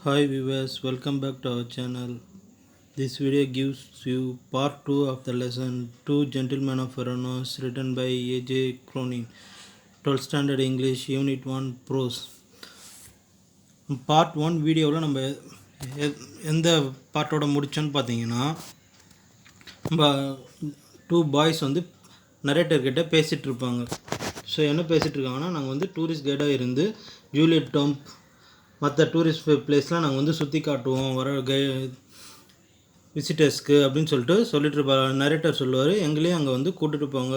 Hi viewers, welcome back to our channel. This video gives you part 2 of the lesson Two Gentlemen of Verona written by A.J. Cronin, 12th Standard English, Unit 1, Prose. Part 1 வீடியோவில் நம்ம எந்த பார்ட்டோட முடிச்சோன்னு பார்த்தீங்கன்னா நம்ம two boys வந்து நரேட்டர்கிட்ட பேசிகிட்டு இருப்பாங்க. So என்ன பேசிகிட்டு இருக்காங்கன்னா, நாங்கள் வந்து டூரிஸ்ட் கைடாக இருந்து ஜூலியட் டம்ப் மற்ற டூரிஸ்ட் பிளேஸ்லாம் நாங்கள் வந்து சுற்றி காட்டுவோம் வர விசிட்டர்ஸ்க்கு அப்படின்னு சொல்லிட்டு இருப்பார். நரேட்டர் சொல்லுவார், எங்களையும் அங்கே வந்து கூட்டிகிட்டு போங்க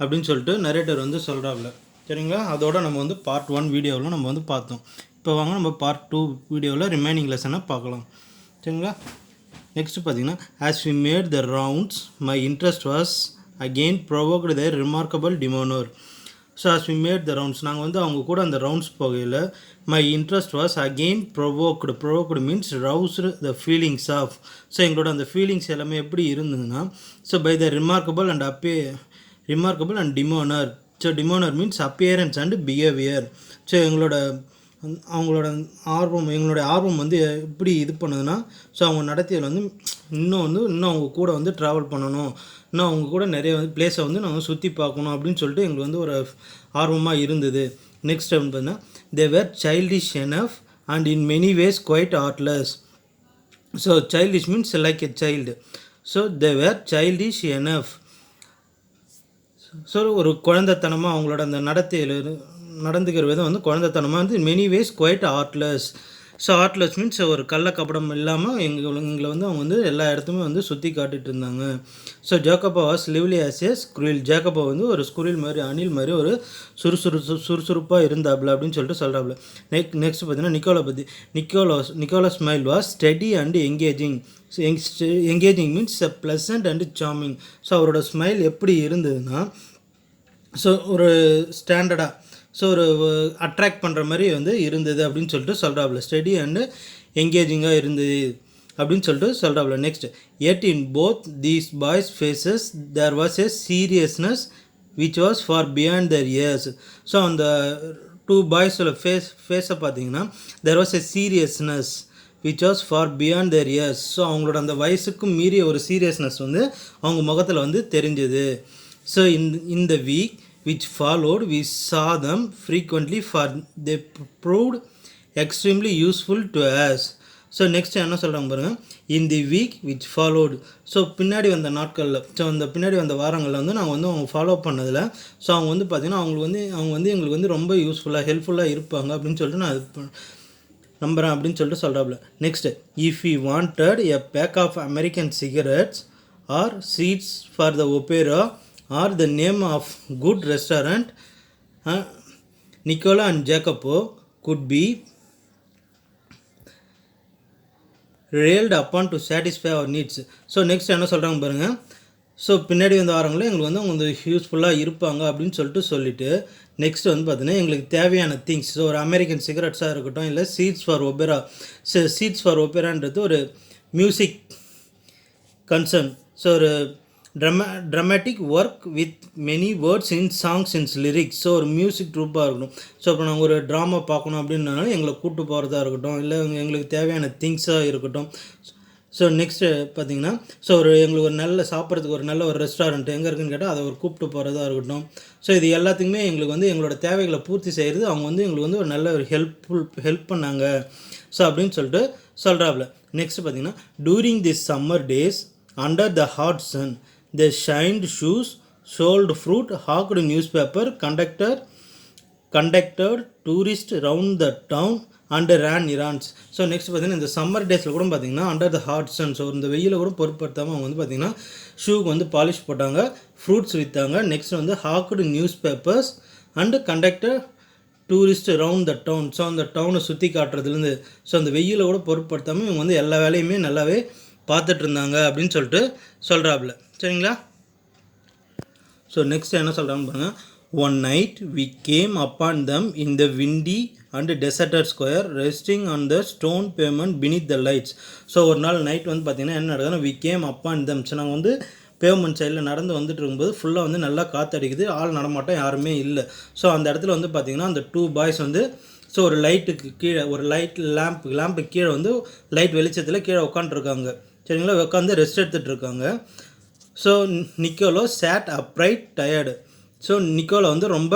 அப்படின்னு சொல்லிட்டு நரேட்டர் வந்து சொல்கிறாப்புல. சரிங்களா? அதோட நம்ம வந்து பார்ட் 1 வீடியோவில் நம்ம வந்து பார்த்தோம். இப்போ வாங்க நம்ம பார்ட் 2 வீடியோவில் ரிமைனிங் லெசனை பார்க்கலாம். சரிங்களா? நெக்ஸ்ட் பார்த்தீங்கன்னா, as we made the rounds my interest was again provoked their remarkable demeanour. So as we made the rounds, நாங்கள் வந்து அவங்க கூட அந்த ரவுண்ட்ஸ் போகையில் my interest was again provoked means roused the feelings of. So எங்களோட அந்த feelings எல்லாமே எப்படி இருந்ததுன்னா, so by the remarkable and demeanour. So demeanour means appearance and behaviour. So அவங்களோட ஆர்வம் வந்து எப்படி இது பண்ணுதுன்னா, ஸோ அவங்க நடத்தியில் வந்து இன்னும் அவங்க கூட வந்து ட்ராவல் பண்ணணும், இன்னும் அவங்க கூட நிறைய வந்து பிளேஸை வந்து நாங்கள் சுற்றி பார்க்கணும் அப்படின்னு சொல்லிட்டு எங்களுக்கு வந்து ஒரு ஆர்வமாக இருந்தது. நெக்ஸ்ட் வந்து பார்த்தீங்கன்னா, they were childish enough and in many ways quite artless. So childish means like a child. So they were childish enough. So ஒரு குழந்தைத்தனமாக அவங்களோட அந்த நடந்துக்கிற விதம் வந்து குழந்தைத்தனமாக வந்து many ways quite artless. So artless means ஒரு கள்ளக்கபடம் இல்லாமல் எங்களை வந்து அவங்க வந்து எல்லா இடத்துமே வந்து சுற்றி காட்டிகிட்டு இருந்தாங்க. So Jacopo was lively as a squirrel. Jacopo வந்து ஒரு ஸ்குரில் மாதிரி, அணில் மாதிரி ஒரு சுறுசுறுப்பாக இருந்தாப்புல அப்படின்னு சொல்லிட்டு சொல்கிறாப்புல. நெக்ஸ்ட் பார்த்தீங்கன்னா, Nicholas smile was steady and engaging. Engaging means pleasant and charming. So அவரோட ஸ்மைல் எப்படி இருந்ததுன்னா, ஸோ ஒரு ஸ்டாண்டர்டாக, ஸோ ஒரு அட்ராக்ட் பண்ணுற மாதிரி வந்து இருந்தது அப்படின்னு சொல்லிட்டு சொல்கிறாப்புல. ஸ்டடி அண்டு எங்கேஜிங்காக இருந்தது அப்படின்னு சொல்லிட்டு சொல்கிறாப்புல. Next, yet in both these boys' faces there was a seriousness which was far beyond their years. So அந்த டூ பாய்ஸோட ஃபேஸை பார்த்தீங்கன்னா, there was a seriousness which was far beyond their years. So அவங்களோட அந்த வயசுக்கும் மீறிய ஒரு சீரியஸ்னஸ் வந்து அவங்க முகத்தில் வந்து தெரிஞ்சது. So in the week which followed we saw them frequently for they proved extremely useful to us. So next என்ன சொல்கிறாங்க பாருங்கள், in the week which followed. So பின்னாடி வந்த நாட்களில், ஸோ அந்த பின்னாடி வந்த வாரங்களில் வந்து நாங்கள் வந்து அவங்க ஃபாலோ பண்ணதில், ஸோ அவங்க வந்து பார்த்திங்கன்னா அவங்க வந்து எங்களுக்கு வந்து ரொம்ப ஹெல்ப்ஃபுல்லாக இருப்பாங்க அப்படின்னு சொல்லிட்டு நான் நம்புகிறேன் அப்படின்னு சொல்லிட்டு சொல்கிறாப்புல. Next, if you wanted a pack of American cigarettes or seats for the opera or the name of good restaurant, Nicola and Jacopo could be railed upon to satisfy our needs. So next என்ன சொல்கிறாங்க பாருங்கள், so பின்னாடி வந்த வாரங்களில் எங்களுக்கு வந்து அவங்க யூஸ்ஃபுல்லாக இருப்பாங்க அப்படின்னு சொல்லிட்டு நெக்ஸ்ட் வந்து பார்த்தீங்கன்னா, எங்களுக்கு தேவையான திங்ஸ், ஸோ ஒரு அமெரிக்கன் சிகரெட்ஸாக இருக்கட்டும், இல்லை சீட்ஸ் ஃபார் ஒபேரான்றது ஒரு மியூசிக் கன்சர்ன். ஸோ ஒரு dramatic work with many words in songs இன்ஸ் லிரிக்ஸ். ஸோ ஒரு மியூசிக் ட்ரூப்பாக இருக்கட்டும். ஸோ இப்போ நாங்கள் ஒரு ட்ராமா பார்க்கணும் அப்படின்னாலும் எங்களை கூப்பிட்டு போகிறதா இருக்கட்டும், இல்லை எங்களுக்கு தேவையான திங்ஸாக இருக்கட்டும். ஸோ நெக்ஸ்ட்டு பார்த்தீங்கன்னா, ஸோ எங்களுக்கு ஒரு நல்ல சாப்பிட்றதுக்கு ஒரு நல்ல ஒரு ரெஸ்டாரண்ட் எங்கே இருக்குன்னு கேட்டால் அதை ஒரு கூப்பிட்டு போகிறதா இருக்கட்டும். ஸோ இது எல்லாத்துக்குமே எங்களுக்கு வந்து எங்களோட தேவைகளை பூர்த்தி செய்கிறது அவங்க வந்து எங்களுக்கு வந்து ஒரு நல்ல ஒரு ஹெல்ப் பண்ணாங்க. ஸோ அப்படின்னு சொல்லிட்டு சொல்கிறாப்புல. நெக்ஸ்ட் பார்த்தீங்கன்னா, during this summer days under the hot sun they shined shoes, sold fruit, hawked newspaper, conducted tourists round the town and ran errands. So next பார்த்தீங்கன்னா, இந்த சம்மர் டேஸில் கூட பார்த்தீங்கன்னா under the hot sun, so இந்த வெயில கூட பொருட்படுத்தாமல் அவங்க வந்து பார்த்திங்கன்னா ஷூக்கு வந்து பாலிஷ் போட்டாங்க, ஃப்ரூட்ஸ் விற்றாங்க. நெக்ஸ்ட் வந்து hawked newspapers and conductor tourist round the town. So அந்த டவுனை சுற்றி காட்டுறதுலேருந்து, ஸோ அந்த வெயில கூட பொருட்படுத்தாமல் இவங்க வந்து எல்லா வேலையுமே நல்லாவே பார்த்துட்டு இருந்தாங்க அப்படின்னு சொல்லிட்டு சொல்கிறாப்புல. சரிங்களா? ஸோ நெக்ஸ்ட் என்ன சொல்கிறாங்க பாருங்க, one night we came upon them in the windy and deserted square resting on the stone pavement beneath the lights. So ஒரு நாள் நைட் வந்து பார்த்திங்கன்னா என்ன நடக்குதுன்னா, we came upon them. So நாங்கள் வந்து பேமெண்ட் சைடில் நடந்து வந்துட்டு இருக்கும்போது ஃபுல்லாக வந்து நல்லா காற்றடிக்குது, ஆள் நடமாட்டம் யாருமே இல்லை. ஸோ அந்த இடத்துல வந்து பார்த்திங்கன்னா அந்த டூ பாய்ஸ் வந்து ஸோ ஒரு லைட்டுக்கு கீழே ஒரு லேம்பு கீழே வந்து லைட் வெளிச்சத்தில் கீழே உட்காந்துருக்காங்க. சரிங்களா, உட்காந்து ரெஸ்ட் எடுத்துகிட்டு இருக்காங்க. So Niccolo sat upright tired. So Niccolo வந்து ரொம்ப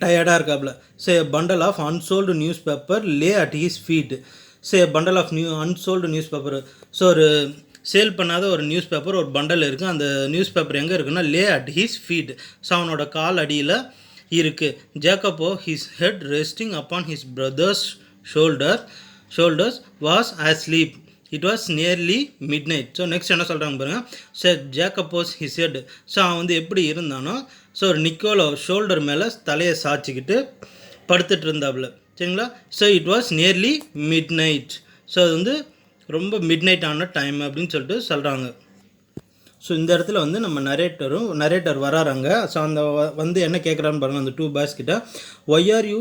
டயர்டாக இருக்காப்புல. Say bundle of unsold newspapers lay at his feet. Say bundle of unsold newspapers. So ஒரு சேல் பண்ணாத ஒரு நியூஸ் பேப்பர் ஒரு பண்டல் இருக்குது. அந்த நியூஸ் பேப்பர் எங்கே இருக்குன்னா lay at his feet. So அவனோட கால் அடியில் இருக்குது. Jacopo his head resting upon his brother's shoulders was asleep. It was nearly midnight. So next என்ன சொல்கிறாங்க பாருங்கள். Sir Jacopo's his head. So அவன் வந்து எப்படி இருந்தானோ ஸோ ஒரு நிக்கோலோ ஷோல்டர் மேலே தலையை சாய்ச்சிக்கிட்டு படுத்துட்டு இருந்தாப்புல. சரிங்களா. So it was nearly midnight. So அது வந்து ரொம்ப மிட் நைட் ஆன டைம் அப்படின்னு சொல்லிட்டு சொல்கிறாங்க. ஸோ இந்த இடத்துல வந்து நம்ம நரேட்டர் வராறாங்க. ஸோ அந்த வந்து என்ன கேட்குறான்னு பாருங்கள் அந்த 2 பாய்ஸ் கிட்ட. Why are you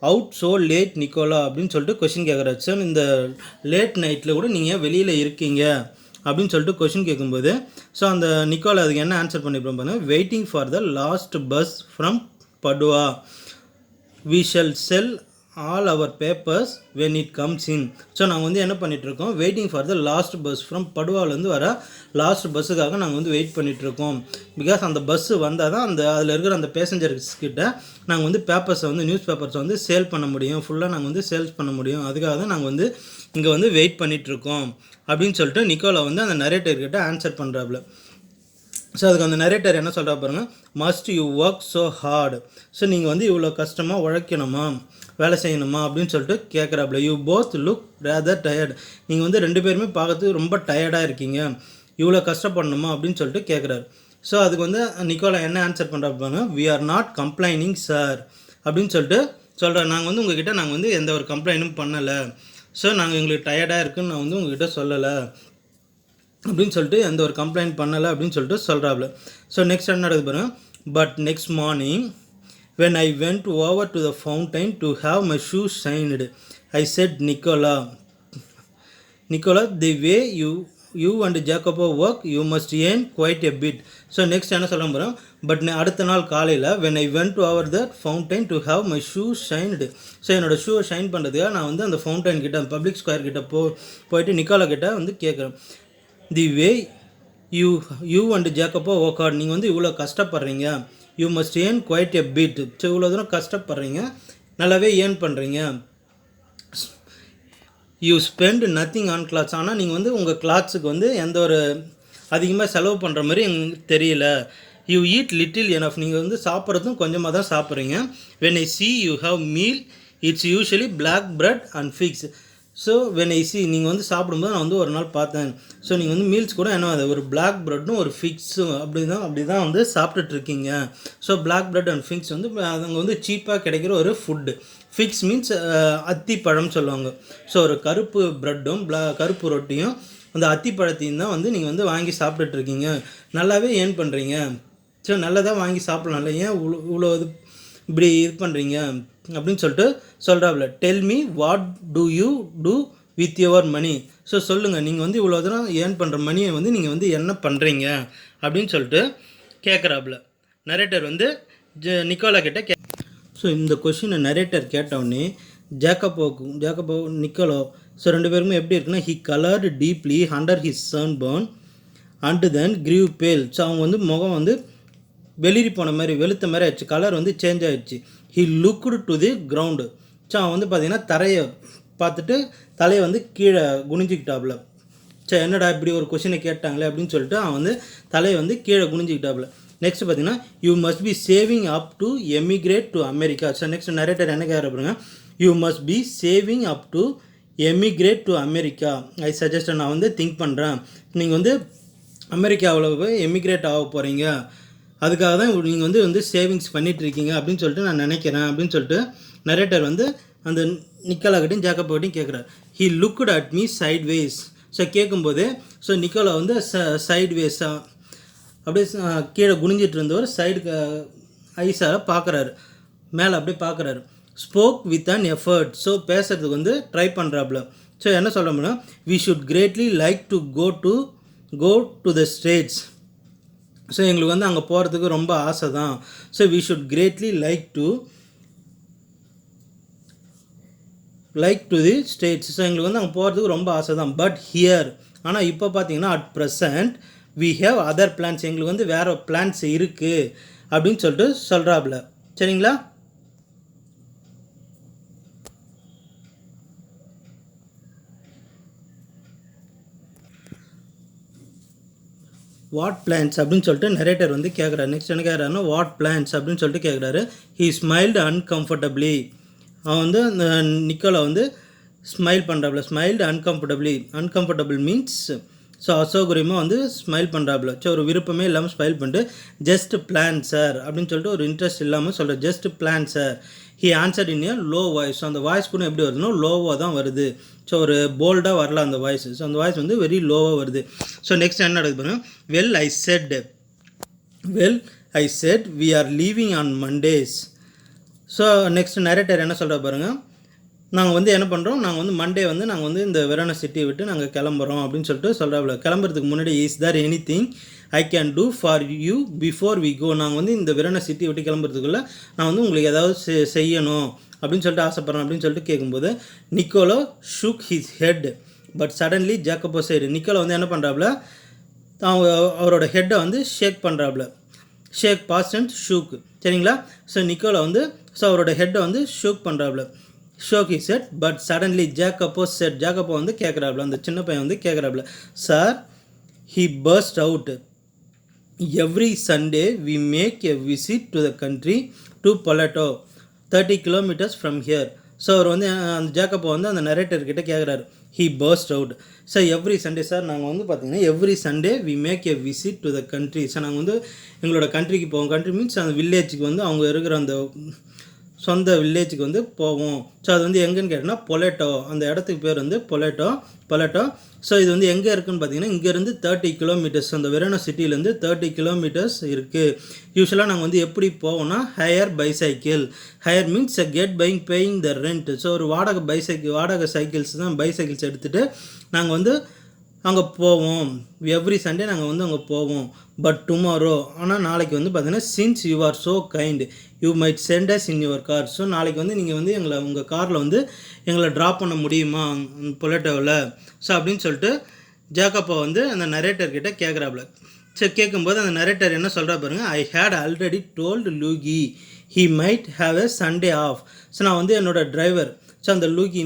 out so late Nicola அப்படின்னு சொல்லிட்டு கொஷின் கேட்குறாரு. சார் இந்த லேட் நைட்டில் கூட நீங்கள் வெளியில் இருக்கீங்க அப்படின்னு சொல்லிட்டு கொஷின் கேட்கும்போது ஸோ அந்த நிக்கோலா அதுக்கு என்ன ஆன்சர் பண்ணியிருப்போம் பாருங்கள். Waiting for the last bus from Padua. We shall sell all our papers when it comes in. So நாங்கள் வந்து என்ன பண்ணிகிட்ருக்கோம், waiting for the last bus from படுவாலேருந்து வர லாஸ்ட் பஸ்ஸுக்காக நாங்கள் வந்து வெயிட் பண்ணிகிட்ருக்கோம். பிகாஸ் அந்த பஸ்ஸு வந்தால் தான் அதில் இருக்கிற அந்த பேசஞ்சர்ஸ் கிட்ட நாங்கள் வந்து பேப்பர்ஸை வந்து நியூஸ் பேப்பர்ஸை வந்து சேல் பண்ண முடியும், ஃபுல்லாக நாங்கள் வந்து சேல்ஸ் பண்ண முடியும். அதுக்காக தான் நாங்கள் வந்து இங்கே வந்து வெயிட் பண்ணிகிட்ருக்கோம் அப்படின்னு சொல்லிட்டு நிக்கோலா வந்து அந்த நரேட்டர்கிட்ட ஆன்சர் பண்ணுறாப்புல. ஸோ அதுக்கு அந்த நரேட்டர் என்ன சொல்கிறா பாருங்கள். Must you work so hard. So நீங்கள் வந்து இவ்வளோ கஷ்டமாக உழைக்கணுமா, வேலை செய்யணுமா அப்படின்னு சொல்லிட்டு கேட்குறாப்புல. You both look rather tired. நீங்கள் வந்து 2 பேருமே பார்க்கறதுக்கு ரொம்ப டயர்டாக இருக்கீங்க, இவ்வளோ கஷ்டப்படணுமா அப்படின்னு சொல்லிட்டு கேட்குறாரு. ஸோ அதுக்கு வந்து நிக்கோலா என்ன ஆன்சர் பண்ணுறாப்பாங்க. We are not complaining sir அப்படின்னு சொல்லிட்டு சொல்கிறேன். நாங்கள் வந்து உங்ககிட்ட நாங்கள் வந்து எந்த ஒரு கம்ப்ளைண்ட்டும் பண்ணலை. ஸோ நாங்கள் எங்களுக்கு டயர்டாக இருக்குன்னு நான் வந்து உங்ககிட்ட சொல்லலை அப்படின்னு சொல்லிட்டு எந்த ஒரு கம்ப்ளைண்ட் பண்ணலை அப்படின்னு சொல்லிட்டு சொல்கிறாப்புல. ஸோ நெக்ஸ்ட் என்ன நடக்குது பாருங்கள். But next morning when I went over to the fountain to have my shoes shined, I said, Nicola, the way you and Jacopo work, you must earn quite a bit. So next என்ன சொல்ல போகிறோம். But அடுத்த நாள் காலையில் when I went over the fountain to have my shoes shined. So என்னோடய ஷூவை shine பண்ணுறதுக்காக நான் வந்து அந்த ஃபவுண்டைன் கிட்ட பப்ளிக் ஸ்கொயர் கிட்ட போயிட்டு நிக்கோலா கிட்ட வந்து கேட்குறேன். The way you and Jacopo work hard. நீங்கள் வந்து இவ்வளோ கஷ்டப்படுறீங்க. You must earn quite a bit. So இவ்வளோ தூரம் கஷ்டப்படுறீங்க, நல்லாவே ஏர்ன் பண்ணுறீங்க. You spend nothing on clothes. ஆனால் நீங்கள் வந்து உங்கள் கிளாத்ஸுக்கு வந்து எந்த ஒரு அதிகமாக செலவு பண்ணுற மாதிரி எங்களுக்கு தெரியல. You eat little enough. நீங்கள் வந்து சாப்பிட்றதும் கொஞ்சமாக தான் சாப்பிட்றீங்க. When I see you have meal it's usually black bread and figs. So when I see நீங்கள் வந்து சாப்பிடும்போது நான் வந்து ஒரு நாள் பார்த்தேன். ஸோ நீங்கள் வந்து மீல்ஸ் கூட என்ன அது ஒரு பிளாக் ப்ரெட்டும் ஒரு ஃபிக்ஸும் அப்படி தான் வந்து சாப்பிட்டுட்ருக்கீங்க. So black bread and figs வந்து அங்கே வந்து சீப்பாக கிடைக்கிற ஒரு ஃபுட்டு. ஃபிக்ஸ் மீன்ஸ் அத்திப்பழம் சொல்லுவாங்க. ஸோ ஒரு கருப்பு ப்ரெட்டும் கருப்பு ரொட்டியும் அந்த அத்திப்பழத்தையும் தான் வந்து நீங்கள் வந்து வாங்கி சாப்பிட்டுட்ருக்கீங்க, நல்லாவே ஏர்ன் பண்ணுறீங்க. ஸோ நல்லதாக வாங்கி சாப்பிட்லாம்ல, ஏன் இவ்வளோ இப்படி இது பண்ணுறீங்க அப்படின்னு சொல்லிட்டு சொல்கிறாப்புல. Tell me what do you do with your money. So சொல்லுங்கள், நீங்கள் வந்து இவ்வளோ தூரம் ஏர்ன் பண்ணுற மணியை வந்து நீங்கள் வந்து என்ன பண்ணுறீங்க அப்படின்னு சொல்லிட்டு கேட்குறாப்புல. நரேட்டர் வந்து நிக்கோலா கிட்ட ஸோ இந்த கொஷினை நரேட்டர் கேட்டவுடனே ஜேக்கபோ நிக்கோலோ ஸோ 2 பேருமே எப்படி இருக்குன்னா, he coloured deeply under his sunburn and then grieve பேல். ஸோ அவங்க வந்து முகம் வந்து வெளிரி போன மாதிரி வெளுத்த மாதிரி ஆயிடுச்சு, கலர் வந்து சேஞ்ச் ஆகிடுச்சு. He looked to the ground. So அவன் வந்து பார்த்திங்கன்னா தரையை பார்த்துட்டு தலையை வந்து கீழே குனிஞ்சிக்கிட்டாப்புல. ஸோ என்னடா இப்படி ஒரு கொஷினை கேட்டாங்களே அப்படின்னு சொல்லிட்டு அவன் வந்து தலையை வந்து கீழே குனிஞ்சிக்கிட்டாப்புல. நெக்ஸ்ட் பார்த்தீங்கன்னா, you must be saving up to emigrate to America. So next narrator என்ன கேட்குறாங்க. You must be saving up to emigrate to America. I suggest, நான் வந்து திங்க் பண்ணுறேன், நீங்கள் வந்து அமெரிக்காவில் போய் எமிக்ரேட் ஆக போகிறீங்க, அதுக்காக தான் நீங்கள் வந்து சேவிங்ஸ் பண்ணிகிட்ருக்கீங்க அப்படின்னு சொல்லிட்டு நான் நினைக்கிறேன் அப்படின்னு சொல்லிட்டு நரேட்டர் வந்து அந்த நிக்கோலா கிட்டையும் ஜேக்கப் கிட்டையும் கேட்குறாரு. He looked at me sideways. So கேட்கும்போது ஸோ நிக்கோலா வந்து சைட் வேஸாக அப்படியே கீழே குனிஞ்சிட்டு இருந்தவர் சைடு ஐஸால் பார்க்குறாரு, மேலே அப்படியே பார்க்குறாரு. Spoke with an effort. So பேசுறதுக்கு வந்து ட்ரை பண்ணுறாப்புல. ஸோ என்ன சொல்கிறோம்னா, we should greatly like to go to the States. So எங்களுக்கு வந்து அங்கே போகிறதுக்கு ரொம்ப ஆசை தான். So we should greatly like to like to the States. So எங்களுக்கு வந்து அங்கே போகிறதுக்கு ரொம்ப ஆசை தான். பட் ஹியர் ஆனால் இப்போ பார்த்தீங்கன்னா at present we have other plans, எங்களுக்கு வந்து வேறு பிளான்ஸ் இருக்குது அப்படின்னு சொல்லிட்டு சொல்கிறாப்புல. சரிங்களா? வாட் பிளான்ஸ் அப்படின்னு சொல்லிட்டு நரேட்டர் வந்து கேட்குறாரு. நெக்ஸ்ட் என்ன கேட்குறாருன்னா வாட் பிளான்ஸ் அப்படின்னு சொல்லிட்டு கேட்குறாரு. He smiled uncomfortably. அவன் வந்து அந்த நிக்கோலை வந்து ஸ்மைல் பண்ணுறாப்புல. ஸ்மைல்டு அன்கம்ஃபர்டபுள் மீன்ஸ் ஸோ அசௌகரியமாக வந்து ஸ்மைல் பண்ணுறாப்புல. ஸோ ஒரு விருப்பமே இல்லாமல் ஸ்மைல் பண்ணிட்டு ஜஸ்ட் பிளான் சார் அப்படின்னு சொல்லிட்டு ஒரு இன்ட்ரெஸ்ட் இல்லாமல் சொல்கிறார். Just plan sir. He answered in A low voice. So அந்த வாய்ஸ் கூட எப்படி வருதுன்னா லோவாக தான் வருது. ஸோ ஒரு போல்டாக வரல அந்த வாய்ஸ். ஸோ அந்த வாய்ஸ் வந்து வெரி லோவாக வருது. ஸோ நெக்ஸ்ட் என்ன நடக்குது பாருங்கள். Well I said we are leaving on Mondays. So next narrator என்ன சொல்கிற பாருங்கள். நாங்கள் வந்து என்ன பண்ணுறோம், நாங்கள் வந்து மண்டே வந்து நாங்கள் வந்து இந்த வெரோனா சிட்டியை விட்டு நாங்கள் கிளம்புறோம் அப்படின்னு சொல்லிட்டு சொல்கிறாப்புல. கிளம்புறதுக்கு முன்னாடி is there anything I can do for you before we go. நாங்கள் வந்து இந்த வெரோனா சிட்டியை விட்டு கிளம்புறதுக்குள்ளே நான் வந்து உங்களுக்கு ஏதாவது செய்யணும் அப்படின்னு சொல்லிட்டு ஆசைப்பட்றேன் அப்படின்னு சொல்லிட்டு கேட்கும்போது Niccolo shook his head but suddenly Jacopo side. Niccolo வந்து என்ன பண்ணுறாப்புல, அவரோட ஹெட்டை வந்து ஷேக் பண்ணுறாப்புல. Shake past and shook. சரிங்களா? ஸோ நிக்கோலோ வந்து ஸோ அவரோட ஹெட்டை வந்து ஷூக் பண்ணுறாப்புல. Shook he said but suddenly Jacopo said. Jacopo வந்து கேட்குறாப்புல, அந்த சின்ன பையன் வந்து கேட்குறாப்புல. Sir he burst out every Sunday we make a visit to the country to Poletto 30 kilometers from here. So அவர் வந்து அந்த ஜாக்கபோ வந்து அந்த நரேட்டர்கிட்ட கேட்குறாரு. He burst out. So every Sunday sir நாங்கள் வந்து பார்த்தீங்கன்னா every Sunday we make a visit to the country. So நாங்கள் வந்து எங்களோட கண்ட்ரிக்கு போவோம். கண்ட்ரி மீன்ஸ் அந்த வில்லேஜுக்கு வந்து அவங்க இருக்கிற அந்த சொந்த வில்லேஜுக்கு வந்து போவோம். ஸோ அது வந்து எங்கேன்னு கேட்டோன்னா பொலேட்டோ. அந்த இடத்துக்கு பேர் வந்து பொலேட்டோ. ஸோ இது வந்து எங்கே இருக்குதுன்னு பார்த்தீங்கன்னா இங்கேருந்து 30 kilometers, அந்த வெரோனா சிட்டிலேருந்து 30 kilometers இருக்குது. யூஸ்வலாக நாங்கள் வந்து எப்படி போவோம்னா hire bicycle. Hire means get paying the rent. So ஒரு வாடகை சைக்கிள்ஸ் தான் பைசைக்கிள்ஸ் எடுத்துகிட்டு நாங்கள் வந்து அங்கே போவோம். எவ்ரி சண்டே நாங்கள் வந்து அங்கே போவோம். பட் டுமாரோ ஆனால் நாளைக்கு வந்து பார்த்தீங்கன்னா since you are so kind you might send us in your car. So நாளைக்கு வந்து நீங்கள் வந்து உங்கள் காரில் வந்து எங்களை ட்ராப் பண்ண முடியுமா பொலேட்டோவில்? ஸோ அப்படின்னு சொல்லிட்டு ஜாக்கபோ வந்து அந்த நரேட்டர்கிட்ட கேட்குறாப்புல. ஸோ கேட்கும்போது அந்த நரேட்டர் என்ன சொல்கிறா பாருங்க. I had already told Luigi he might have a Sunday off. So நான் வந்து என்னோட டிரைவர், ஸோ அந்த லூகி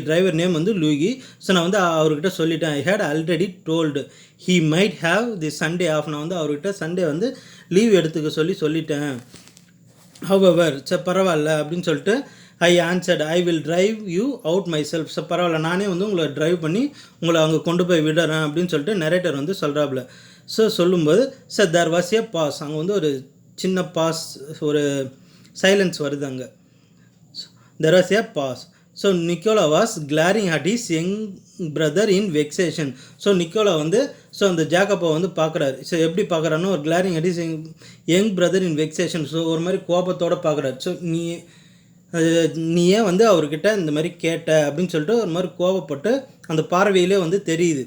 டிரைவர் நேம் வந்து லூகி. ஸோ நான் வந்து அவர்கிட்ட சொல்லிட்டேன். I had already told he might have the Sunday off. நான் வந்து அவர்கிட்ட சண்டே வந்து லீவ் எடுத்துக்க சொல்லிட்டேன். ஹவெவர் சரி பரவாயில்ல அப்படின்னு சொல்லிட்டு ஐ answered I will drive you out my self. So பரவாயில்ல நானே வந்து உங்களை டிரைவ் பண்ணி உங்களை அங்கே கொண்டு போய் விடுறேன் அப்படின்னு சொல்லிட்டு நரேட்டர் வந்து சொல்கிறாப்புல. ஸோ சொல்லும்போது sir there was a pause. அங்கே வந்து ஒரு சின்ன பாஸ், ஒரு சைலன்ஸ் வருது அங்கே. There was a pause. So Nicola was glaring at his young brother in vexation. So Nicola வந்து ஸோ அந்த ஜாக்கபோ வந்து பார்க்குறாரு. ஸோ எப்படி பார்க்குறாருன்னா ஒரு glaring at his young brother in vexation. So ஒரு மாதிரி கோபத்தோடு பார்க்குறாரு. ஸோ நீ ஏன் வந்து அவர்கிட்ட இந்த மாதிரி கேட்ட அப்படின்னு சொல்லிட்டு ஒரு மாதிரி கோபப்பட்டு அந்த பார்வையிலே வந்து தெரியுது.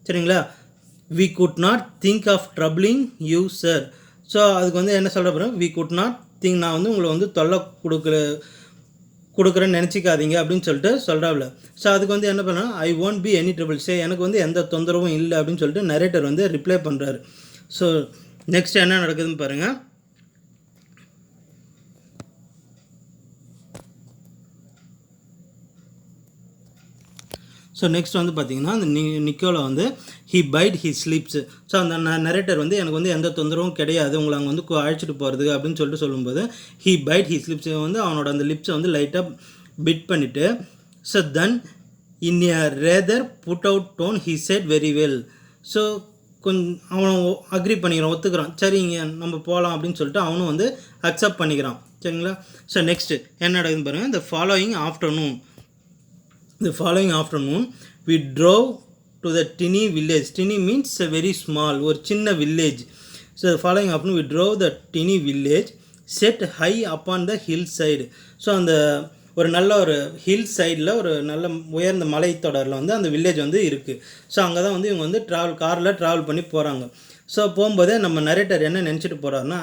சரிங்களா? we could not think of troubling you sir. So அதுக்கு வந்து என்ன சொல்கிற போகிறோம், we could not think, நான் வந்து உங்களை வந்து தொல்லை கொடுக்குறேன்னு நினச்சிக்காதீங்க அப்படின்னு சொல்லிட்டு சொல்கிறாப்புல. ஸோ அதுக்கு வந்து என்ன பண்ணால் I won't be any trouble say, எனக்கு வந்து எந்த தொந்தரவும் இல்லை அப்படின்னு சொல்லிட்டு நரேட்டர் வந்து ரிப்ளை பண்ணுறாரு. ஸோ நெக்ஸ்ட் என்ன நடக்குதுன்னு பாருங்கள். ஸோ நெக்ஸ்ட் வந்து பார்த்திங்கன்னா அந்த நிக்கோலா வந்து he byte he slips. So அந்த நரேட்டர் வந்து எனக்கு வந்து எந்த தொந்தரவும் கிடையாது உங்களை அங்கே வந்து அழைச்சிட்டு போகிறதுக்கு அப்படின்னு சொல்லிட்டு சொல்லும்போது ஹி பைட் ஹி ஸ்லிப்ஸ் வந்து அவனோட அந்த லிப்ஸை வந்து லைட்டாக பிட் பண்ணிவிட்டு so then in a rather put out tone he said very well. So கொஞ்சம் அவனை அக்ரி பண்ணிக்கிறான், ஒத்துக்கிறான். சரிங்க நம்ம போகலாம் அப்படின்னு சொல்லிட்டு அவனும் வந்து அக்செப்ட் பண்ணிக்கிறான். சரிங்களா? ஸோ நெக்ஸ்ட்டு என்ன நடக்குதுன்னு பாருங்கள். The following afternoon we drove to the tiny village. Tiny means a very small, ஒரு சின்ன village. So the following afternoon we drove the tiny village set high upon the hillside. So அந்த ஒரு நல்ல ஒரு hill சைடில் ஒரு நல்ல உயர்ந்த மலைத்தொடரில் வந்து அந்த வில்லேஜ் வந்து இருக்குது. ஸோ அங்கே தான் வந்து இவங்க வந்து காரில் ட்ராவல் பண்ணி போகிறாங்க. ஸோ போகும்போதே நம்ம நரேட்டர் என்ன நினச்சிட்டு போகிறாருன்னா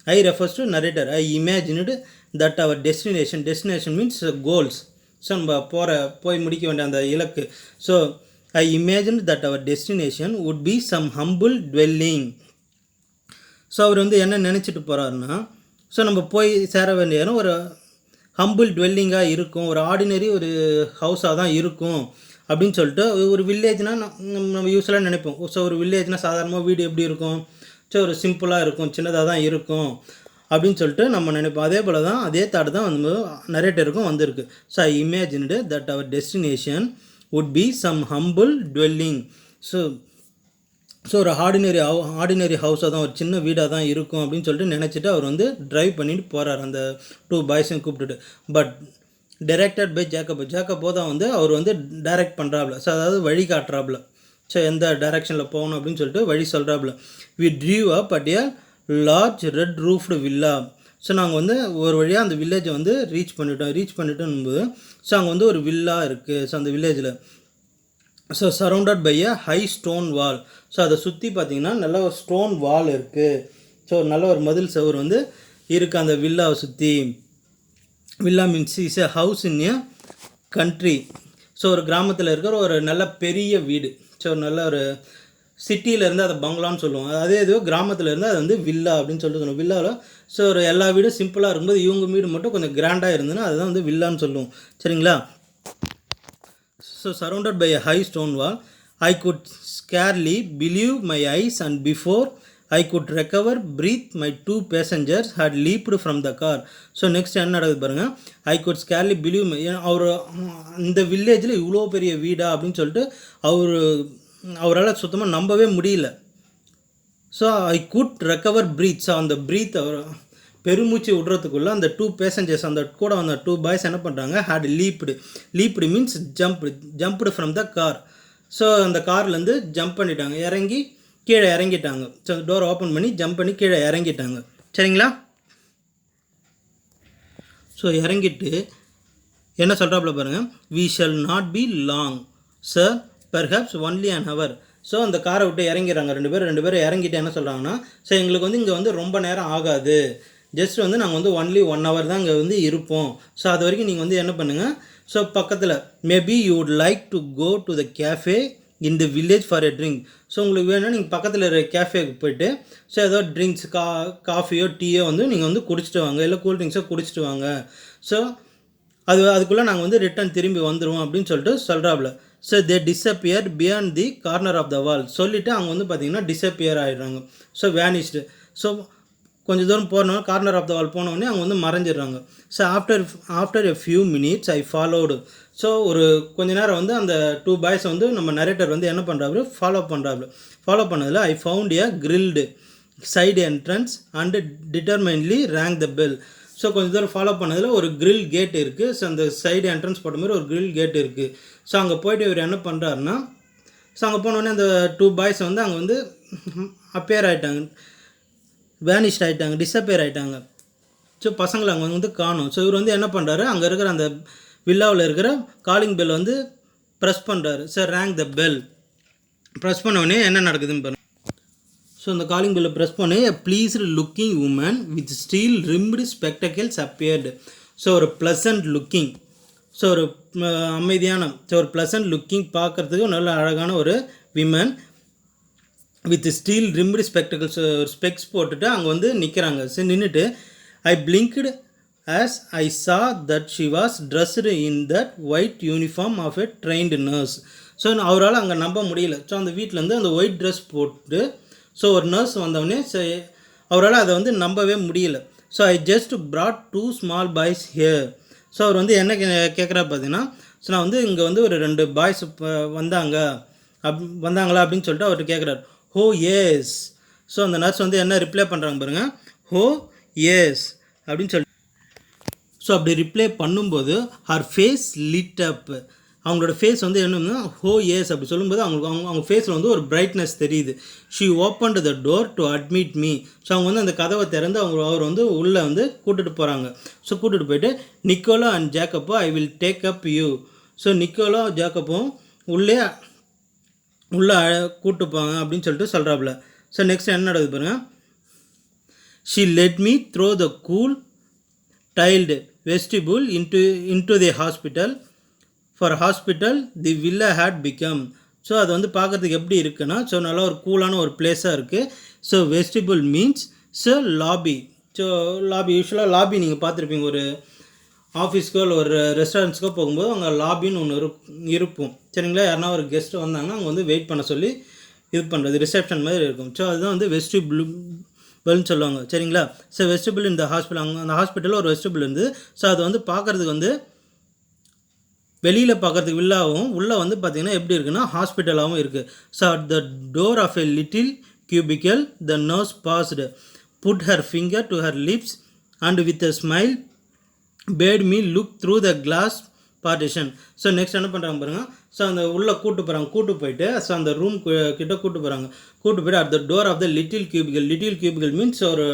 I refers to narrator. I imagined that our destination means goals. So நம்ம போய் முடிக்க வேண்டிய அந்த இலக்கு. So I imagine that our destination would be some humble dwelling. So அவர் வந்து என்ன நினச்சிட்டு போகிறாருன்னா, ஸோ நம்ம போய் சேர வேண்டிய இடம் ஒரு ஹம்பிள் டுவெல்லிங்காக இருக்கும், ஒரு ஆர்டினரி ஒரு ஹவுஸாக தான் இருக்கும் அப்படின்னு சொல்லிட்டு. ஒரு வில்லேஜ்னால் நம்ம யூஸ்வலாக நினைப்போம். ஸோ ஒரு வில்லேஜ்னால் சாதாரணமாக வீடு எப்படி இருக்கும், ஸோ ஒரு சிம்பிளாக இருக்கும், சின்னதாக தான் இருக்கும் அப்படின்னு சொல்லிட்டு நம்ம நினைப்போம். அதே போல் தான் அதே தாட் தான் வந்து நரேட்டருக்கும் வந்திருக்கு. So I imagined that our destination would be some humble dwelling. So ஒரு ஆர்டினரி ஹவுஸாக தான், ஒரு சின்ன வீடாக தான் இருக்கும் அப்படின்னு சொல்லிட்டு நினச்சிட்டு அவர் வந்து ட்ரைவ் பண்ணிட்டு போகிறார் அந்த 2 பாய்ஸையும் கூப்பிட்டுட்டு. பட் டைரக்டட் பை ஜேக்கப்போ தான் வந்து அவர் வந்து டைரக்ட் பண்ணுறாப்புல. ஸோ அதாவது வழி காட்டுறாப்புல. ஸோ எந்த டைரெக்ஷனில் போகணும் அப்படின்னு சொல்லிட்டு வழி சொல்கிறாப்புல. We drove up at a large red roofed villa. So நாங்கள் வந்து ஒரு வழியாக அந்த வில்லேஜை வந்து ரீச் பண்ணிட்டோம்போது ஸோ அங்கே வந்து ஒரு வில்லா இருக்குது. ஸோ அந்த வில்லேஜில் so surrounded by a high stone wall. So அதை சுற்றி பார்த்திங்கன்னா நல்ல ஒரு ஸ்டோன் வால் இருக்குது. ஸோ நல்ல ஒரு மதில் செவர் வந்து இருக்குது அந்த வில்லாவை சுற்றி. Villa means is a house in a country. So ஒரு கிராமத்தில் இருக்கிற ஒரு நல்ல பெரிய வீடு. ஸோ நல்ல ஒரு சிட்டியிலேருந்து அதை பங்களான்னு சொல்லுவோம். அதே இது கிராமத்தில் இருந்து அது வந்து வில்லா அப்படின்னு சொல்லிட்டு சொல்லுவோம். வில்லாவில் ஸோ ஒரு எல்லா வீடும் சிம்பிளாக இருக்கும்போது இவங்க வீடு மட்டும் கொஞ்சம் கிராண்டாக இருந்ததுன்னா அதுதான் வந்து வில்லான்னு சொல்லுவோம். சரிங்களா? So surrounded by a high stone wall, I could scarcely believe my eyes, and before I could recover breath, my 2 passengers had leaped from the car. So next என்ன நடக்குது பாருங்கள். I could scarcely believe அவர் இந்த வில்லேஜில் இவ்வளோ பெரிய வீடா அப்படின்னு சொல்லிட்டு அவரால் சுத்தமாக நம்பவே முடியல. So I could recover breath. So அந்த பிரீத் அவர் பெருமூச்சு விடுறதுக்குள்ளே அந்த 2 பேசஞ்சர்ஸ் அந்த கூட வந்த 2 பாய்ஸ் என்ன பண்ணுறாங்க, had leapt means jumped from the car. So அந்த கார்லேருந்து ஜம்ப் பண்ணிட்டாங்க, இறங்கி கீழே இறங்கிட்டாங்க. ஸோ அந்த டோரை ஓப்பன் பண்ணி ஜம்ப் பண்ணி கீழே இறங்கிட்டாங்க. சரிங்களா? ஸோ இறங்கிட்டு என்ன சொல்கிறாப்புல பாருங்கள். We shall not be long sir, perhaps only an hour. So அந்த காரை விட்டு இறங்கிறாங்க ரெண்டு பேரும் இறங்கிட்டு என்ன சொல்கிறாங்கன்னா, ஸோ எங்களுக்கு வந்து இங்கே வந்து ரொம்ப நேரம் ஆகாது, ஜஸ்ட் வந்து நாங்கள் வந்து ஒன்லி 1 hour தான் இங்கே வந்து இருப்போம். ஸோ அது வரைக்கும் நீங்கள் வந்து என்ன பண்ணுங்கள், ஸோ பக்கத்தில் maybe you would like to go to the cafe in the village for a drink. So உங்களுக்கு வேணும்னா நீங்கள் பக்கத்தில் இருக்கிற கேஃபேக்கு போய்ட்டு ஸோ ஏதோ ட்ரிங்க்ஸ் காஃபியோ டீயோ வந்து நீங்கள் வந்து குடிச்சிட்டு வாங்க, இல்லை கூல் ட்ரிங்க்ஸோ குடிச்சிட்டு வாங்க. ஸோ அதுக்குள்ளே நாங்கள் வந்து ரிட்டன் திரும்பி வந்துடுவோம் அப்படின்னு சொல்லிட்டு சொல்கிறாப்புல. So they disappear beyond the corner of the wall. சொல்லிவிட்டு அவங்க வந்து பார்த்திங்கன்னா டிஸப்பியர் ஆகிடுறாங்க. So vanished. ஸோ கொஞ்சம் தூரம் போனோம், கார்னர் ஆஃப் த வால் போனோடனே அவங்க வந்து மறைஞ்சிடுறாங்க. So after a few minutes I followed. So ஒரு கொஞ்ச நேரம் வந்து அந்த 2 பாய்ஸ் வந்து நம்ம நரேட்டர் வந்து என்ன பண்ணுறாரு, ஃபாலோ பண்ணதில் I found a grilled side entrance and determinedly rang the bell. So கொஞ்சம் தூரம் ஃபாலோ பண்ணதில் ஒரு கிரில் கேட் இருக்குது. ஸோ அந்த சைடு என்ட்ரன்ஸ் போட்ட மாதிரி ஒரு கிரில் கேட் இருக்குது. ஸோ அங்கே போய்ட்டு இவர் என்ன பண்ணுறாருன்னா, ஸோ அங்கே போனோடனே அந்த 2 பாய்ஸ் வந்து அங்கே வந்து அப்பேர் ஆகிட்டாங்க, வேனிஷ்ட் ஆகிட்டாங்க, டிஸப்பியர் ஆகிட்டாங்க. ஸோ பசங்களை அங்கே வந்து காணும். ஸோ இவர் வந்து என்ன பண்ணுறாரு, அங்கே இருக்கிற அந்த வில்லாவில் இருக்கிற காலிங் பெல் வந்து ப்ரெஸ் பண்ணுறாரு. சார் ரேங் த பெல் ப்ரெஸ் பண்ணோடனே என்ன நடக்குதுன்னு பாருங்கள். ஸோ அந்த காலிங் பெல்லை ப்ரெஸ் பண்ணி a pleased looking woman with steel rimmed spectacles appeared. So ஒரு ப்ளசன்ட் லுக்கிங், ஸோ ஒரு அமைதியான, ஸோ ஒரு ப்ளசன்ட் லுக்கிங், பார்க்குறதுக்கு நல்ல அழகான ஒரு women with steel rimmed spectacles, ஒரு ஸ்பெக்ஸ் போட்டுட்டு அங்கே வந்து நிற்கிறாங்க. ஸோ நின்றுட்டு ஐ பிளிங்க்டு as I saw that she was dressed in that white uniform of a trained nurse. So அவரால் அங்கே நம்ப முடியல. ஸோ அந்த வீட்டிலேருந்து அந்த ஒயிட் ட்ரெஸ் போட்டு ஸோ ஒரு நர்ஸ் வந்தவொடனே அவரால் அதை வந்து நம்பவே முடியல. So I just brought 2 small boys here. So அவர் வந்து என்ன கேட்குறா பார்த்தீங்கன்னா, ஸோ நான் வந்து இங்கே வந்து ஒரு 2 பாய்ஸ் வந்தாங்களா அப்படின்னு சொல்லிட்டு அவர்கிட்ட கேட்குறாரு. ஹோ எஸ். ஸோ அந்த நர்ஸ் வந்து என்ன ரிப்ளை பண்ணுறாங்க பாருங்கள், ஹோ எஸ் அப்படின்னு சொல்லிட்டு. ஸோ அப்படி ரிப்ளை பண்ணும்போது ஹர் ஃபேஸ் லிட் அப். அவங்களோட ஃபேஸ் வந்து என்னன்னா ஹோ எஸ் அப்படி சொல்லும்போது அவங்க ஃபேஸில் வந்து ஒரு பிரைட்னஸ் தெரியுது. She opened the door to admit me. So அவங்க வந்து அந்த கதவை திறந்து அவர் வந்து உள்ளே வந்து கூட்டிகிட்டு போகிறாங்க. ஸோ கூட்டிகிட்டு போயிட்டு Niccolo and Jacopo I will take up you. So Niccolo ஜேக்கப்போவும் உள்ளே கூப்பிட்டு போங்க அப்படின்னு சொல்லிட்டு சொல்கிறாப்புல. ஸோ நெக்ஸ்ட் என்ன நடக்குது பாருங்கள். She led me through the cool tiled vestibule into the hospital. For hospital the villa had become. So அது வந்து பார்க்குறதுக்கு எப்படி இருக்குன்னா, ஸோ நல்லா ஒரு கூலான ஒரு பிளேஸாக இருக்குது. So vestibule means so lobby. So lobby யூஸ்வலாக லாபி நீங்கள் பார்த்துருப்பீங்க, ஒரு ஆஃபீஸ்க்கோ இல்லை ஒரு ரெஸ்டாரண்ட்ஸ்க்கோ போகும்போது அங்கே லாபின்னு ஒன்று இருப்போம். சரிங்களா, யாருனா ஒரு கெஸ்ட்டு வந்தாங்கன்னா அங்கே வந்து வெயிட் பண்ண சொல்லி இது பண்ணுறது ரிசப்ஷன் மாதிரி இருக்கும். ஸோ அதுதான் வந்து வெஸ்டிபிள்னு சொல்லுவாங்க. சரிங்களா, ஸோ வெஸ்டிபிள் இந்த ஹாஸ்பிட்டல், அங்கே அந்த ஹாஸ்பிட்டலில் ஒரு வெஸ்டிபிள் இருந்தது. ஸோ அது வந்து பார்க்குறதுக்கு வந்து வெளியில் பார்க்குறதுக்கு வில்லாவும் உள்ளே வந்து பார்த்திங்கன்னா எப்படி இருக்குன்னா ஹாஸ்பிட்டலாகவும் இருக்குது. So at the door of a little cubicle the nurse paused, put her finger to her lips and with a smile bade me look through the glass partition. So next என்ன பண்ணுறாங்க பாருங்கள். ஸோ அந்த உள்ளே கூட்டு போயிட்டு so அந்த room கிட்ட கூட்டு போயிட்டு at the door of the little cubicle means ஒரு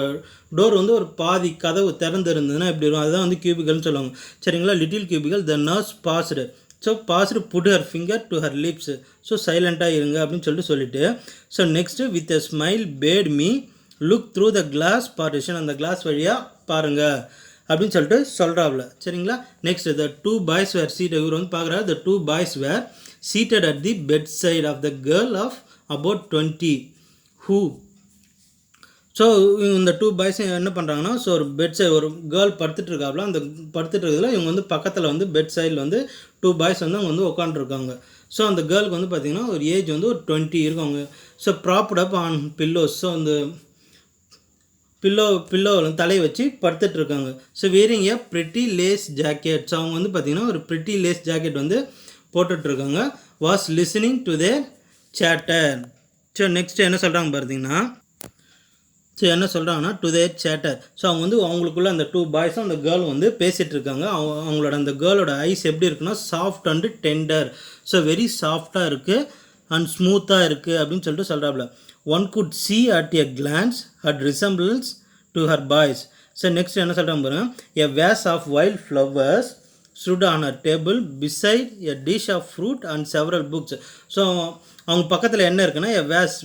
டோர் வந்து ஒரு பாதி கதவு திறந்துருந்ததுன்னா எப்படி இருக்கும், அதுதான் வந்து கியூபிக்கல்னு சொல்லுவாங்க. சரிங்களா, little cubicle the nurse paused. So paused put her finger to her lips. So சைலண்ட்டாக இருங்க அப்படின்னு சொல்லிட்டு so next with a smile bade me look through the glass partition. அந்த கிளாஸ் வழியாக பாருங்கள் அப்படின்னு சொல்லிட்டு சொல்கிறாப்புல. சரிங்களா, next the 2 boys were seated. இவர் வந்து பார்க்குறாரு, the 2 boys were seated at the bedside of the girl of about 20 who. So இந்த 2 boys என்ன பண்ணுறாங்கன்னா, ஸோ ஒரு பெட்சைட் ஒரு கேர்ள் படுத்துட்டு இருக்காப்புல. அந்த படுத்துட்டு இருக்கிறதுல இவங்க வந்து பக்கத்தில் வந்து பெட் சைடில் வந்து 2 boys வந்து அவங்க வந்து உட்காந்துருக்காங்க. ஸோ அந்த கேர்ளுக்கு வந்து பார்த்திங்கன்னா ஒரு ஏஜ் வந்து ஒரு 20 இருக்காங்க. So propped up on pillows. So அந்த பில்லோ தலையை வச்சு படுத்துட்ருக்காங்க. So wearing a pretty lace jacket. So அவங்க வந்து பார்த்திங்கன்னா ஒரு ப்ரிட்டி லேஸ் ஜாக்கெட் வந்து போட்டுட்ருக்காங்க. Was listening to their chatter. So next என்ன சொல்கிறாங்க பார்த்தீங்கன்னா, ஸோ என்ன சொல்கிறாங்கன்னா டு தேர் சேட்டர். ஸோ அவங்க வந்து அவங்களுக்குள்ள அந்த 2 boysம் அந்த கேர்ள் வந்து பேசிகிட்டு இருக்காங்க. அவங்களோட அந்த கேர்ளோட ஐஸ் எப்படி இருக்குன்னா soft and tender. So very சாஃப்டாக இருக்குது அண்ட் ஸ்மூத்தாக இருக்குது அப்படின்னு சொல்லிட்டு சொல்கிறாப்புல. One could see at a glance at resembles to her boys. So next என்ன சொல்கிறாங்க பாருங்க, a vase of wild flowers stood on a table beside a dish of fruit and several books. So அவங்க பக்கத்தில் என்ன இருக்குன்னா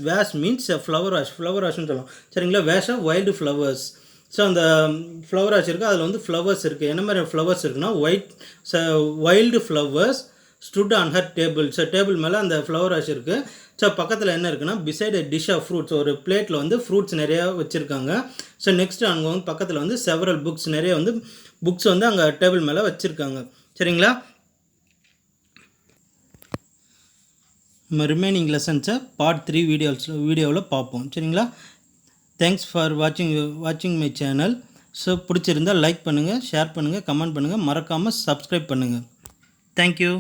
ways means flower வாஷ்னு சொல்லலாம். சரிங்களா, vase of wild flowers. So அந்த ஃப்ளவர் வாஷ் இருக்குது, அதில் வந்து ஃப்ளவர்ஸ் இருக்குது. என்ன மாதிரி ஃப்ளவர்ஸ் இருக்குன்னா wild flowers stood on her table. So table மேலே அந்த ஃப்ளவர் வாஷ் இருக்குது. ஸோ பக்கத்தில் என்ன இருக்குன்னா beside a dish of fruits. ஒரு பிளேட்டில் வந்து ஃப்ரூட்ஸ் நிறையா வச்சுருக்காங்க. ஸோ நெக்ஸ்ட்டு அங்கே வந்து பக்கத்தில் வந்து செவரல் புக்ஸ், நிறைய வந்து புக்ஸ் வந்து அங்கே டேபிள் மேலே வச்சுருக்காங்க. சரிங்களா, நம்ம ரிமைனிங் லெசன்ஸை பார்ட் 3 வீடியோவில் பார்ப்போம். சரிங்களா, தேங்க்ஸ் ஃபார் வாட்சிங் மை சேனல். ஸோ பிடிச்சிருந்தால் லைக் பண்ணுங்கள், ஷேர் பண்ணுங்கள், கமெண்ட் பண்ணுங்கள், மறக்காமல் சப்ஸ்கிரைப் பண்ணுங்கள். தேங்க்யூ.